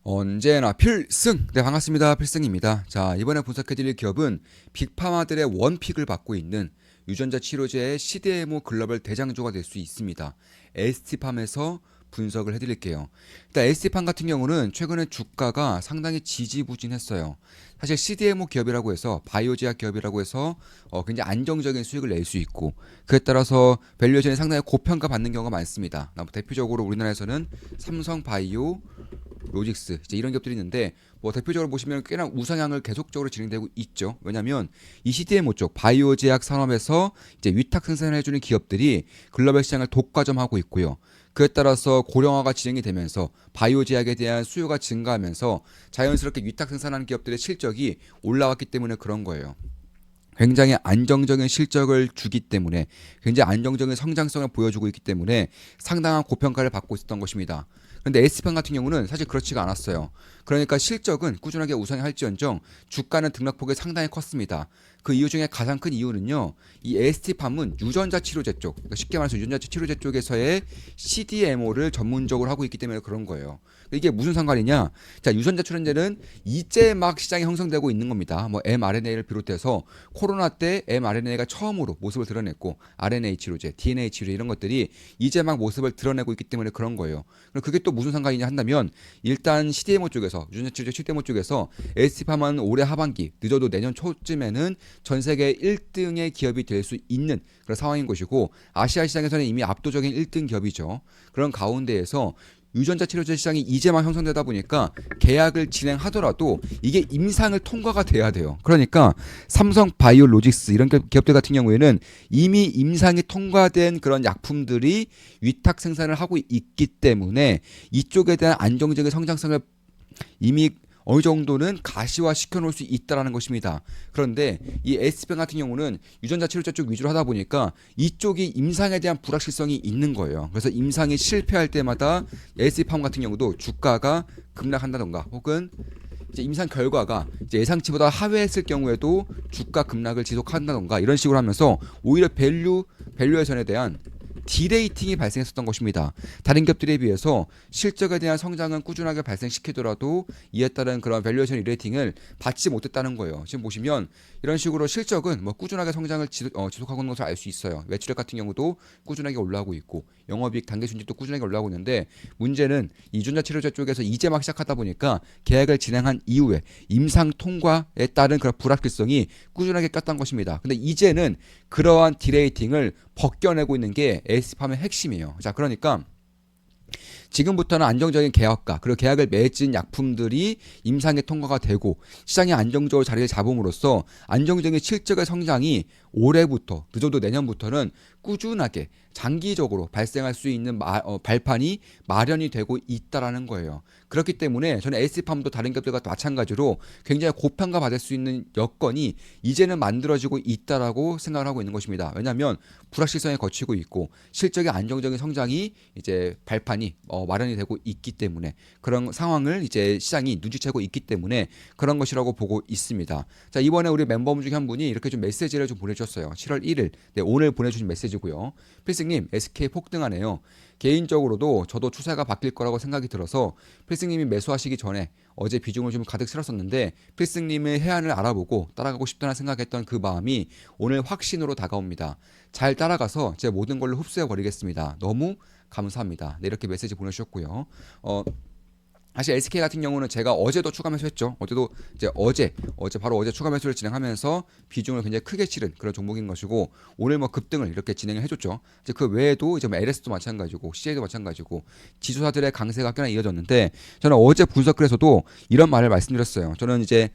언제나 필승! 네, 반갑습니다. 필승입니다. 자, 이번에 분석해드릴 기업은 빅파마들의 원픽을 받고 있는 유전자 치료제의 CDMO 글로벌 대장주가 될 수 있습니다. ST팜에서 분석을 해드릴게요. 일단 ST팜 같은 경우는 최근에 주가가 상당히 지지부진했어요. 사실 CDMO 기업이라고 해서 바이오제약 기업이라고 해서 굉장히 안정적인 수익을 낼 수 있고 그에 따라서 밸류에이션이 상당히 고평가 받는 경우가 많습니다. 대표적으로 우리나라에서는 삼성바이오, 로직스 이제 이런 기업들이 있는데 뭐 대표적으로 보시면 꽤나 우상향을 계속적으로 진행되고 있죠. 왜냐하면 이 CDMO 쪽 바이오 제약 산업에서 이제 위탁 생산을 해주는 기업들이 글로벌 시장을 독과점하고 있고요. 그에 따라서 고령화가 진행이 되면서 바이오 제약에 대한 수요가 증가하면서 자연스럽게 위탁 생산하는 기업들의 실적이 올라왔기 때문에 그런 거예요. 굉장히 안정적인 실적을 주기 때문에 굉장히 안정적인 성장성을 보여주고 있기 때문에 상당한 고평가를 받고 있었던 것입니다. 그런데 S판 같은 경우는 사실 그렇지가 않았어요. 그러니까 실적은 꾸준하게 우상할지언정 주가는 등락폭이 상당히 컸습니다. 그 이유 중에 가장 큰 이유는요. 이 ST팜은 유전자 치료제 쪽, 그러니까 쉽게 말해서 유전자 치료제 쪽에서의 CDMO를 전문적으로 하고 있기 때문에 그런 거예요. 이게 무슨 상관이냐? 자, 유전자 치료제는 이제 막 시장이 형성되고 있는 겁니다. 뭐 mRNA를 비롯해서 코로나 때 mRNA가 처음으로 모습을 드러냈고 RNA 치료제, DNA 치료제 이런 것들이 이제 막 모습을 드러내고 있기 때문에 그런 거예요. 그럼 그게 또 무슨 상관이냐 한다면 일단 CDMO 쪽에서 유전자 치료제 CDMO 쪽에서 ST팜은 올해 하반기 늦어도 내년 초쯤에는 전 세계 1등의 기업이 될 수 있는 그런 상황인 것이고 아시아 시장에서는 이미 압도적인 1등 기업이죠. 그런 가운데에서 유전자 치료제 시장이 이제만 형성되다 보니까 계약을 진행하더라도 이게 임상을 통과가 돼야 돼요. 그러니까 삼성 바이오로직스 이런 기업들 같은 경우에는 이미 임상이 통과된 그런 약품들이 위탁 생산을 하고 있기 때문에 이쪽에 대한 안정적인 성장성을 이미 어느 정도는 가시화 시켜놓을 수 있다라는 것입니다. 그런데 이 S병 같은 경우는 유전자 치료제 쪽 위주로 하다 보니까 이쪽이 임상에 대한 불확실성이 있는 거예요. 그래서 임상이 실패할 때마다 S팜 같은 경우도 주가가 급락한다던가 혹은 이제 임상 결과가 이제 예상치보다 하회했을 경우에도 주가 급락을 지속한다던가 이런 식으로 하면서 오히려 밸류에이션에 대한 디레이팅이 발생했었던 것입니다. 다른 기업들에 비해서 실적에 대한 성장은 꾸준하게 발생시키더라도 이에 따른 그런 밸류에이션 리레이팅을 받지 못했다는 거예요. 지금 보시면 이런 식으로 실적은 뭐 꾸준하게 성장을 지속하고 있는 것을 알 수 있어요. 매출액 같은 경우도 꾸준하게 올라오고 있고 영업이익 단계 순이익도 꾸준하게 올라오고 있는데 문제는 이준자 치료제 쪽에서 이제 막 시작하다 보니까 계약을 진행한 이후에 임상 통과에 따른 그런 불확실성이 꾸준하게 꼈던 것입니다. 근데 이제는 그러한 디레이팅을 벗겨내고 있는 게 에스팜의 핵심이에요. 자, 그러니까 지금부터는 안정적인 계약과 그리고 계약을 맺은 약품들이 임상에 통과가 되고 시장이 안정적으로 자리를 잡음으로써 안정적인 실적의 성장이 올해부터 늦어도 내년부터는 꾸준하게 장기적으로 발생할 수 있는 발판이 마련이 되고 있다라는 거예요. 그렇기 때문에 저는 S팜도 다른 기업들과 마찬가지로 굉장히 고평가 받을 수 있는 여건이 이제는 만들어지고 있다라고 생각을 하고 있는 것입니다. 왜냐하면 불확실성에 거치고 있고 실적의 안정적인 성장이 이제 발판이 마련이 되고 있기 때문에 그런 상황을 이제 시장이 눈치채고 있기 때문에 그런 것이라고 보고 있습니다. 자, 이번에 우리 멤버분 중에 한 분이 이렇게 좀 메시지를 좀 보내주셨어요. 7월 1일 네, 오늘 보내주신 메시지고요. 필승님 SK 폭등하네요. 개인적으로도 저도 추세가 바뀔 거라고 생각이 들어서 필승님이 매수하시기 전에 어제 비중을 좀 가득 실었었는데 필승님의 해안을 알아보고 따라가고 싶다는 생각했던 그 마음이 오늘 확신으로 다가옵니다. 잘 따라가서 제 모든 걸로 흡수해 버리겠습니다. 너무 감사합니다. 네, 이렇게 메시지 보내주셨고요. 사실 SK 같은 경우는 제가 어제도 추가 매수했죠. 어제도 이제 바로 어제 추가 매수를 진행하면서 비중을 굉장히 크게 치른 그런 종목인 것이고 오늘 뭐 급등을 이렇게 진행을 해줬죠. 이제 그 외에도 이제 뭐 LS도 마찬가지고 CJ도 마찬가지고 지수사들의 강세가 꽤나 이어졌는데 저는 어제 분석글에서도 이런 말을 말씀드렸어요. 저는 이제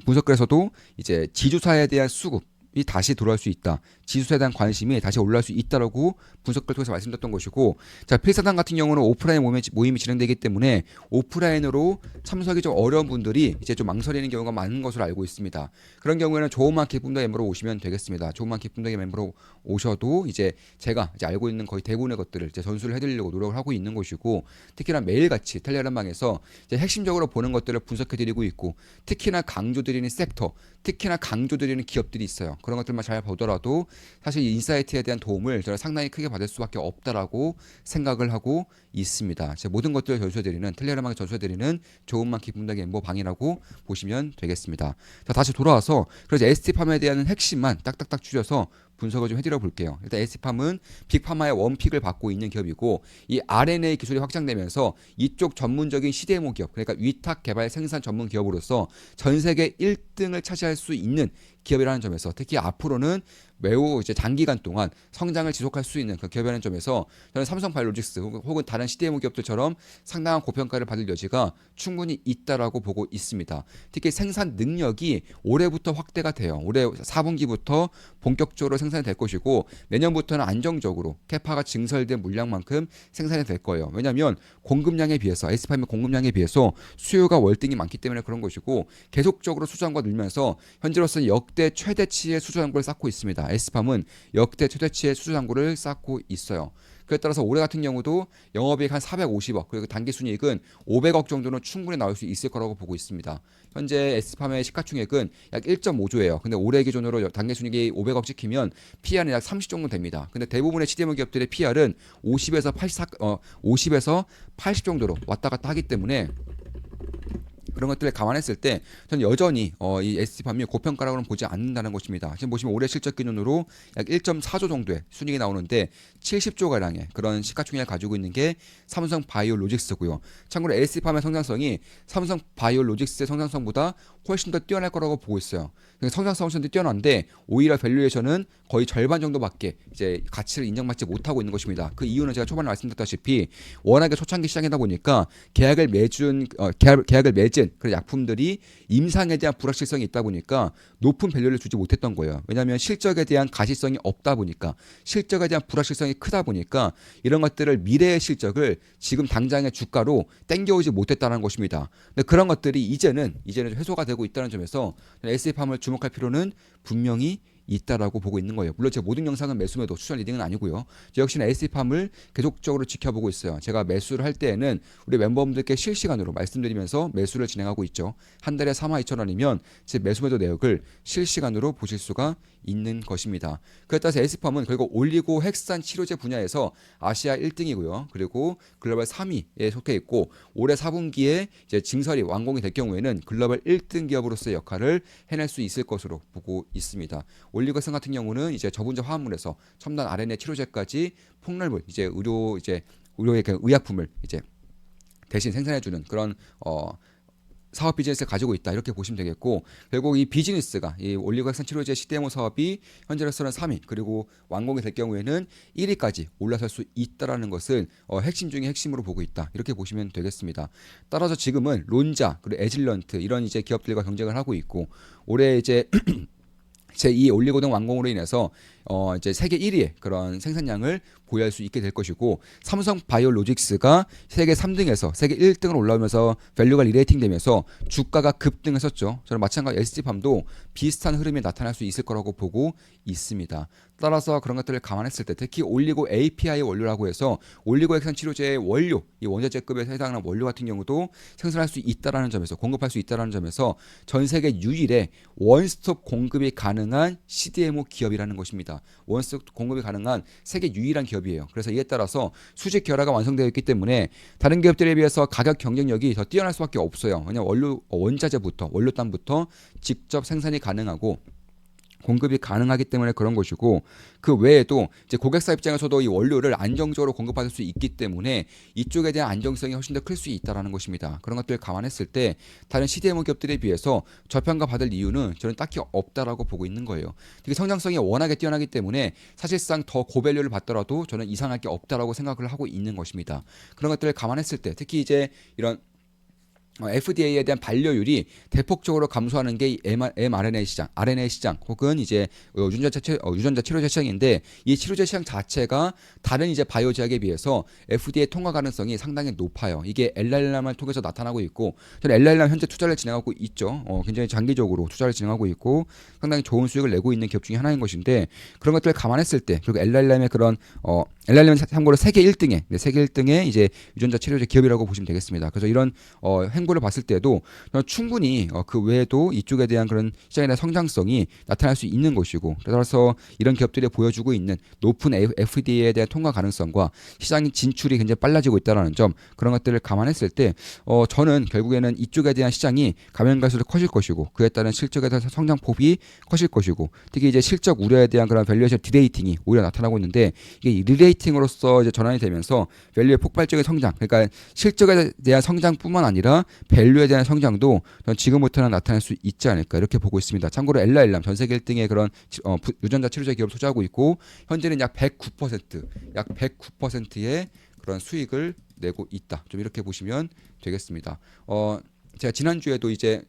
분석글에서도 이제 지주사에 대한 수급 이 다시 돌아올 수 있다. 지수에 대한 관심이 다시 올라올 수 있다라고 분석을 통해서 말씀드렸던 것이고, 자, 필사단 같은 경우는 오프라인 모임이 진행되기 때문에 오프라인으로 참석이 좀 어려운 분들이 이제 좀 망설이는 경우가 많은 것으로 알고 있습니다. 그런 경우에는 조그만 기쁨덕 멤버로 오시면 되겠습니다. 조그만 기쁨덕 멤버로 오셔도 이제 제가 이제 알고 있는 거의 대부분의 것들을 이제 전수를 해드리려고 노력을 하고 있는 것이고, 특히나 매일같이 텔레그램방에서 이제 핵심적으로 보는 것들을 분석해드리고 있고, 특히나 강조드리는 섹터, 특히나 강조드리는 기업들이 있어요. 그런 것들만 잘 보더라도 사실 이 인사이트에 대한 도움을 저는 상당히 크게 받을 수밖에 없다라고 생각을 하고 있습니다. 제 모든 것들을 전수해드리는 텔레그램에 전수해드리는 좋은만 기쁨되게 엠버 방이라고 보시면 되겠습니다. 자, 다시 돌아와서 그래서 ST팜에 대한 핵심만 딱딱딱 줄여서 분석을 좀 해드려 볼게요. 일단 ST팜은 빅파마의 원픽을 받고 있는 기업이고 이 RNA 기술이 확장되면서 이쪽 전문적인 CDMO 기업, 그러니까 위탁 개발 생산 전문 기업으로서 전 세계 1등을 차지할 수 있는 기업이라는 점에서 특히 앞으로는 매우 이제 장기간 동안 성장을 지속할 수 있는 그 기업이라는 점에서 저는 삼성바이오로직스 혹은 다른 CDMO 기업들처럼 상당한 고평가를 받을 여지가 충분히 있다라고 보고 있습니다. 특히 생산 능력이 올해부터 확대가 돼요. 올해 4분기부터 본격적으로 생산이 될 것이고 내년부터는 안정적으로 캐파가 증설된 물량만큼 생산이 될 거예요. 왜냐하면 공급량에 비해서 SP팜의 공급량에 비해서 수요가 월등히 많기 때문에 그런 것이고 계속적으로 수주한과 늘면서 현재로서는 역대 최대치의 수주 잔고를 쌓고 있습니다. SP팜은 역대 최대치의 수주 잔고를 쌓고 있어요. 그에 따라서 올해 같은 경우도 영업이익 한 450억 그리고 단기순이익은 500억 정도는 충분히 나올 수 있을 거라고 보고 있습니다. 현재 SP팜의 시가총액은 약 1.5조예요. 근데 올해 기준으로 단기순이익이 500억 찍히면 PR은 약 30 정도 됩니다. 근데 대부분의 CDMO 기업들의 PR은 50에서 80 정도로 왔다 갔다 하기 때문에 그런 것들을 감안했을 때 저는 여전히 이 ST팜이 고평가라고는 보지 않는다는 것입니다. 지금 보시면 올해 실적 기준으로 약 1.4조 정도의 순이익이 나오는데 70조 가량의 그런 시가총액을 가지고 있는 게 삼성바이오로직스고요. 참고로 ST팜의 성장성이 삼성바이오로직스의 성장성보다 훨씬 더 뛰어날 거라고 보고 있어요. 성장성은 훨씬 더 뛰어난데 오히려 밸류에이션은 거의 절반 정도밖에 이제 가치를 인정받지 못하고 있는 것입니다. 그 이유는 제가 초반에 말씀드렸다시피 워낙에 초창기 시장이다 보니까 계약을 맺은 그런 약품들이 임상에 대한 불확실성이 있다 보니까 높은 밸류를 주지 못했던 거예요. 왜냐하면 실적에 대한 가시성이 없다 보니까 실적에 대한 불확실성이 크다 보니까 이런 것들을 미래의 실적을 지금 당장의 주가로 땡겨오지 못했다는 것입니다. 근데 그런 것들이 이제는 좀 해소가 되고 있다는 점에서 SF팜을 주목할 필요는 분명히 있다라고 보고 있는 거예요. 물론 제 모든 영상은 매수 매도 추천 리딩은 아니고요. 저 역시는 SF팜을 계속적으로 지켜보고 있어요. 제가 매수를 할 때에는 우리 멤버분들께 실시간으로 말씀드리면서 매수를 진행하고 있죠. 한 달에 42,000원이면 제 매수 매도 내역을 실시간으로 보실 수가 있는 것입니다. 그에 따라서 SF팜은 결국 올리고 핵산 치료제 분야에서 아시아 1등이고요. 그리고 글로벌 3위에 속해 있고 올해 4분기에 이제 증설이 완공이 될 경우에는 글로벌 1등 기업으로서의 역할을 해낼 수 있을 것으로 보고 있습니다. 올리고선 같은 경우는 이제 저분자 화합물에서 첨단 RNA 치료제까지 폭넓은 이제 의료의 그 의약품을 이제 대신 생산해주는 그런 사업 비즈니스를 가지고 있다 이렇게 보시면 되겠고 결국 이 비즈니스가 이 올리고핵산 치료제 CDMO 사업이 현재로서는 3위 그리고 완공이 될 경우에는 1위까지 올라설 수 있다라는 것을 핵심 중에 핵심으로 보고 있다 이렇게 보시면 되겠습니다. 따라서 지금은 론자 그리고 에질런트 이런 이제 기업들과 경쟁을 하고 있고 올해 이제 제2 올리고등 완공으로 인해서 이제 세계 1위의 그런 생산량을 보유할 수 있게 될 것이고 삼성바이오로직스가 세계 3등에서 세계 1등으로 올라오면서 밸류가 리레이팅 되면서 주가가 급등했었죠. 저는 마찬가지로 ST팜도 비슷한 흐름이 나타날 수 있을 거라고 보고 있습니다. 따라서 그런 것들을 감안했을 때 특히 올리고 API 원료라고 해서 올리고핵산 치료제의 원료, 이 원자재급에 해당하는 원료 같은 경우도 생산할 수 있다라는 점에서 공급할 수 있다라는 점에서 전 세계 유일의 원스톱 공급이 가능한 CDMO 기업이라는 것입니다. 원스톱 공급이 가능한 세계 유일한 기업이에요. 그래서 이에 따라서 수직 결합가 완성되어 있기 때문에 다른 기업들에 비해서 가격 경쟁력이 더 뛰어날 수밖에 없어요. 왜냐하면 원자재부터 원료단부터 직접 생산이 가능하고 공급이 가능하기 때문에 그런 것이고 그 외에도 이제 고객사 입장에서도 이 원료를 안정적으로 공급받을 수 있기 때문에 이쪽에 대한 안정성이 훨씬 더 클 수 있다라는 것입니다. 그런 것들을 감안했을 때 다른 CDMO 기업들에 비해서 저평가 받을 이유는 저는 딱히 없다라고 보고 있는 거예요. 특히 성장성이 워낙에 뛰어나기 때문에 사실상 더 고밸류를 받더라도 저는 이상할 게 없다라고 생각을 하고 있는 것입니다. 그런 것들을 감안했을 때 특히 이제 이런 FDA에 대한 반려율이 대폭적으로 감소하는 게 mRNA 시장, RNA 시장 혹은 이제 유전자 치료제 시장인데 이 치료제 시장 자체가 다른 이제 바이오 제약에 비해서 FDA 통과 가능성이 상당히 높아요. 이게 엘랄람을 통해서 나타나고 있고 저는 엘랄람 현재 투자를 진행하고 있죠. 굉장히 장기적으로 투자를 진행하고 있고 상당히 좋은 수익을 내고 있는 기업 중에 하나인 것인데 그런 것들을 감안했을 때 그리고 엘랄람의 그런 엘랄람은 참고로 세계 1등의 이제 유전자 치료제 기업이라고 보시면 되겠습니다. 그래서 이런 참고를 봤을 때도 충분히 그 외에도 이쪽에 대한 그런 시장에 대한 성장성이 나타날 수 있는 것이고, 따라서 이런 기업들이 보여주고 있는 높은 FDA에 대한 통과 가능성과 시장 진출이 굉장히 빨라지고 있다는 점, 그런 것들을 감안했을 때 저는 결국에는 이쪽에 대한 시장이 가면 갈수록 커질 것이고, 그에 따른 실적에 대한 성장폭이 커질 것이고, 특히 이제 실적 우려에 대한 그런 밸류에이션 디레이팅이 오히려 나타나고 있는데, 이게 리레이팅으로서 이제 전환이 되면서 밸류의 폭발적인 성장, 그러니까 실적에 대한 성장뿐만 아니라 밸류에 대한 성장도 지금부터는 나타날 수 있지 않을까, 이렇게 보고 있습니다. 참고로 엘라엘람 전 세계 1등의 그런 유전자 치료제 기업 투자하고 있고, 현재는 약 109%의 그런 수익을 내고 있다. 좀 이렇게 보시면 되겠습니다. 제가 지난주에도 이제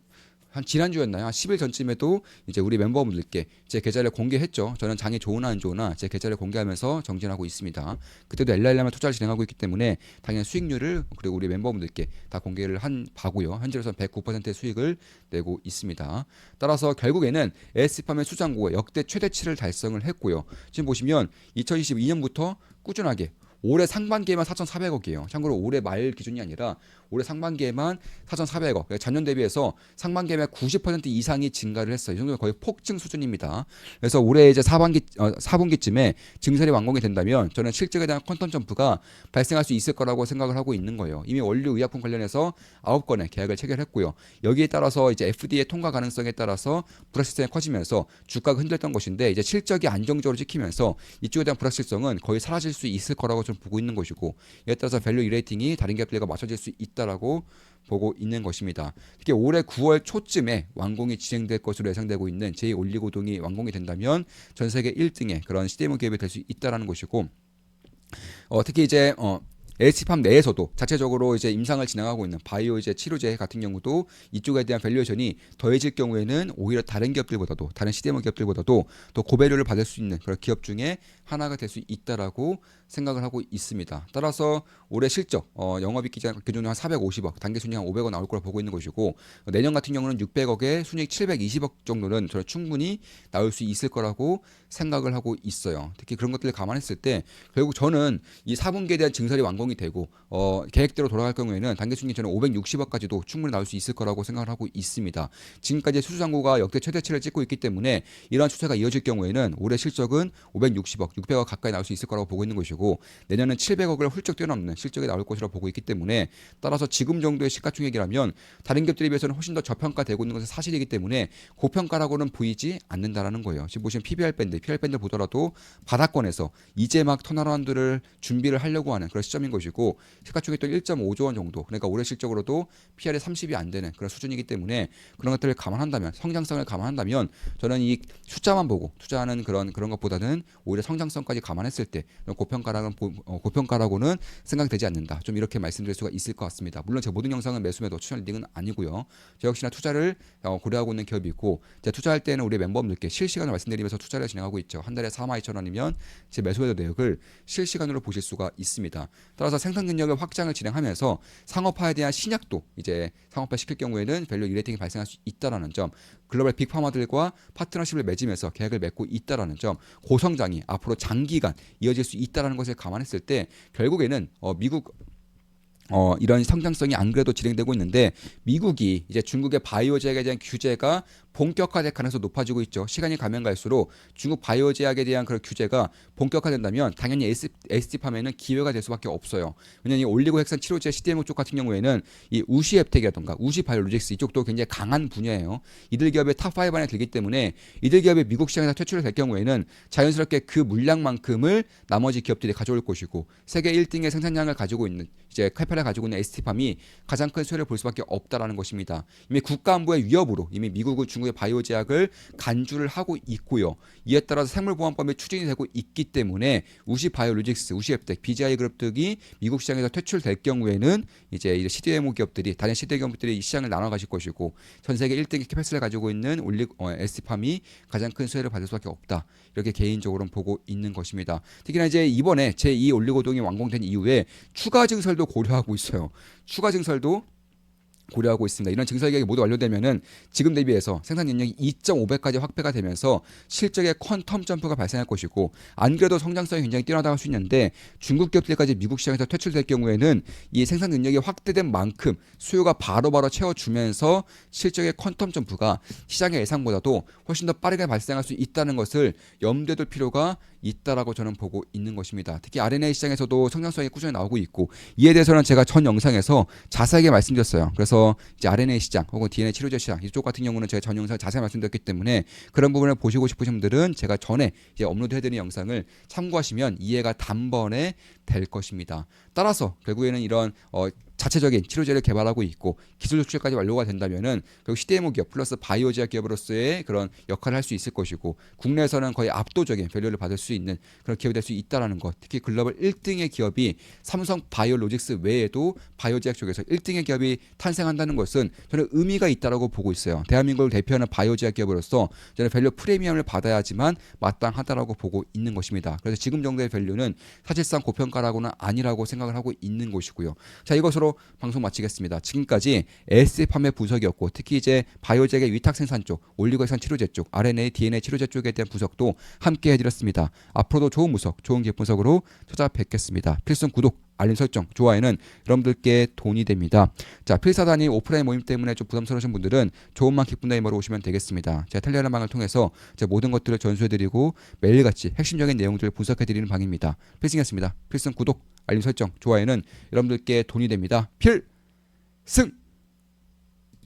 한 지난주였나요? 한 10일 전쯤에도 이제 우리 멤버분들께 제 계좌를 공개했죠. 저는 장이 좋으나 안 좋으나 제 계좌를 공개하면서 정진하고 있습니다. 그때도 엘라엘라만 투자를 진행하고 있기 때문에 당연히 수익률을 그리고 우리 멤버분들께 다 공개를 한 바고요. 현재로서는 109%의 수익을 내고 있습니다. 따라서 결국에는 AS팜의 수장고가 역대 최대치를 달성을 했고요. 지금 보시면 2022년부터 꾸준하게 올해 상반기에만 4,400억이에요. 참고로 올해 말 기준이 아니라 올해 상반기에만 4,400억. 작년 대비해서 상반기에만 90% 이상이 증가를 했어요. 이 정도면 거의 폭증 수준입니다. 그래서 올해 이제 4분기쯤에 증설이 완공이 된다면 저는 실적에 대한 퀀텀 점프가 발생할 수 있을 거라고 생각을 하고 있는 거예요. 이미 원료 의약품 관련해서 9건의 계약을 체결했고요. 여기에 따라서 이제 FDA 통과 가능성에 따라서 불확실성이 커지면서 주가가 흔들렸던 것인데, 이제 실적이 안정적으로 찍히면서 이쪽에 대한 불확실성은 거의 사라질 수 있을 거라고 좀 보고 있는 것이고, 이에 따라서 밸류 리레이팅이 다른 기업들과 맞춰질 수 있다라고 보고 있는 것입니다. 특히 올해 9월 초쯤에 완공이 진행될 것으로 예상되고 있는 제2올리고동이 완공이 된다면 전 세계 1등의 그런 CDMO 기업이 될 수 있다라는 것이고, 특히 이제 LC팜 내에서도 자체적으로 이제 임상을 진행하고 있는 바이오 이제 치료제 같은 경우도 이쪽에 대한 밸류에이션이 더해질 경우에는 오히려 다른 기업들보다도, 다른 CDMO 기업들보다도 더 고밸류를 받을 수 있는 그런 기업 중에 하나가 될 수 있다라고 생각을 하고 있습니다. 따라서 올해 실적 영업이익 기준으로 한 450억, 단기 순이익 한 500억 나올 거라 보고 있는 것이고, 내년 같은 경우는 600억에 순이익 720억 정도는 저는 충분히 나올 수 있을 거라고 생각을 하고 있어요. 특히 그런 것들을 감안했을 때 결국 저는 이 4분기에 대한 증설이 완공이 되고 계획대로 돌아갈 경우에는 단기 순이익 저는 560억까지도 충분히 나올 수 있을 거라고 생각을 하고 있습니다. 지금까지 수주잔고가 역대 최대치를 찍고 있기 때문에 이러한 추세가 이어질 경우에는 올해 실적은 560억, 600억 가까이 나올 수 있을 거라고 보고 있는 것이고, 내년은 700억을 훌쩍 뛰어넘는 실적이 나올 것이라고 보고 있기 때문에, 따라서 지금 정도의 시가총액이라면 다른 기업들에 비해서는 훨씬 더 저평가되고 있는 것은 사실이기 때문에 고평가라고는 보이지 않는다라는 거예요. 지금 보시면 PBR 밴드 보더라도 바닥권에서 이제 막 턴어라운드를 준비를 하려고 하는 그런 시점인 것이고, 시가총액도 1.5조 원 정도, 그러니까 올해 실적으로도 PR이 30이 안 되는 그런 수준이기 때문에 그런 것들을 감안한다면, 성장성을 감안한다면 저는 이 숫자만 보고 투자하는 그런 것보다는 오히려 성장성까지 감안했을 때 고평가라고는 생각되지 않는다. 좀 이렇게 말씀드릴 수가 있을 것 같습니다. 물론 제 모든 영상은 매수 매도 추천 리딩은 아니고요. 저 역시나 투자를 고려하고 있는 기업이 있고, 제가 투자할 때는 우리 멤버분들께 실시간으로 말씀드리면서 투자를 진행하고 있죠. 한 달에 42,000원이면 제 매수 매도 내역을 실시간으로 보실 수가 있습니다. 따라서 생산 능력의 확장을 진행하면서 상업화에 대한 신약도 이제 상업화 시킬 경우에는 밸류 리레이팅이 발생할 수 있다라는 점, 글로벌 빅파마들과 파트너십을 맺으면서 계약을 맺고 있다라는 점, 고성장이 앞으로 장기간 이어질 수 있다라는 것을 감안했을 때 결국에는 미국 이런 성장성이 안 그래도 진행되고 있는데, 미국이 이제 중국의 바이오 제약에 대한 규제가 본격화될 가능성이 높아지고 있죠. 시간이 가면 갈수록 중국 바이오 제약에 대한 그런 규제가 본격화된다면 당연히 SD팜에는 기회가 될 수밖에 없어요. 왜냐하면 이 올리고 핵산 치료제 CDMO 쪽 같은 경우에는 이 우시앱텍이라던가 우시바이오로직스 이쪽도 굉장히 강한 분야예요. 이들 기업의 탑5 안에 들기 때문에 이들 기업이 미국 시장에서 퇴출이 될 경우에는 자연스럽게 그 물량만큼을 나머지 기업들이 가져올 것이고, 세계 1등의 생산량을 가지고 있는 이제 칼파를 가지고 있는 SD팜이 가장 큰 수혜를 볼 수밖에 없다라는 것입니다. 이미 국가안보의 위협으로 이미 미국은 중국의 바이오 제약을 간주를 하고 있고요. 이에 따라서 생물보안법이 추진이 되고 있기 때문에 우시바이오로직스, 우시앱텍, BGI 그룹 등이 미국 시장에서 퇴출될 경우에는 이제 CDMO 기업들이, 다른 CDMO 기업들이 이 시장을 나눠 가실 것이고, 전 세계 1등의 캐패시티를 가지고 있는 SD팜이 가장 큰 수혜를 받을 수밖에 없다. 이렇게 개인적으로는 보고 있는 것입니다. 특히나 이제 이번에 제2올리고동이 완공된 이후에 추가 증설도 고려하고 있어요. 추가 증설도 고려하고 있습니다. 이런 증설 계획이 모두 완료되면은 지금 대비해서 생산 능력이 2.5배까지 확대가 되면서 실적의 퀀텀 점프가 발생할 것이고, 안 그래도 성장성이 굉장히 뛰어나다고 할 수 있는데 중국 기업들까지 미국 시장에서 퇴출될 경우에는 이 생산 능력이 확대된 만큼 수요가 바로바로 채워주면서 실적의 퀀텀 점프가 시장의 예상보다도 훨씬 더 빠르게 발생할 수 있다는 것을 염두에 둘 필요가 있다라고 저는 보고 있는 것입니다. 특히 R&A 시장에서도 성장성이 꾸준히 나오고 있고, 이에 대해서는 제가 전 영상에서 자세하게 말씀드렸어요. 그래서 이제 R&A 시장 혹은 DNA 치료제 시장 이쪽 같은 경우는 제가 전 영상에 자세히 말씀드렸기 때문에 그런 부분을 보시고 싶으신 분들은 제가 전에 이제 업로드해드린 영상을 참고하시면 이해가 단번에 될 것입니다. 따라서 결국에는 이런 자체적인 치료제를 개발하고 있고 기술 수출까지 완료가 된다면은 결국 CDMO 기업 플러스 바이오제약 기업으로서의 그런 역할을 할 수 있을 것이고, 국내에서는 거의 압도적인 밸류를 받을 수 있는 그런 기업이 될 수 있다라는 것. 특히 글로벌 1등의 기업이 삼성 바이오로직스 외에도 바이오제약 쪽에서 1등의 기업이 탄생한다는 것은 저는 의미가 있다라고 보고 있어요. 대한민국을 대표하는 바이오제약 기업으로서 저는 밸류 프리미엄을 받아야지만 마땅하다라고 보고 있는 것입니다. 그래서 지금 정도의 밸류는 사실상 고평가라고는 아니라고 생각을 하고 있는 것이고요. 자, 이것으로 방송 마치겠습니다. 지금까지 AS 판매 분석이었고, 특히 이제 바이오제약의 위탁 생산 쪽, 올리고해산 치료제 쪽, R&A, DNA 치료제 쪽에 대한 분석도 함께 해드렸습니다. 앞으로도 좋은 분석, 좋은 기업 분석으로 찾아뵙겠습니다. 필승 구독, 알림 설정, 좋아요는 여러분들께 돈이 됩니다. 자, 필사단이 오프라인 모임 때문에 좀 부담스러우신 분들은 좋은만 기쁜 다이머로 오시면 되겠습니다. 제가 텔레그램 방을 통해서 제 모든 것들을 전수해드리고 매일같이 핵심적인 내용들을 분석해드리는 방입니다. 필승이었습니다. 필승 구독, 알림 설정, 좋아요는 여러분들께 돈이 됩니다. 필승!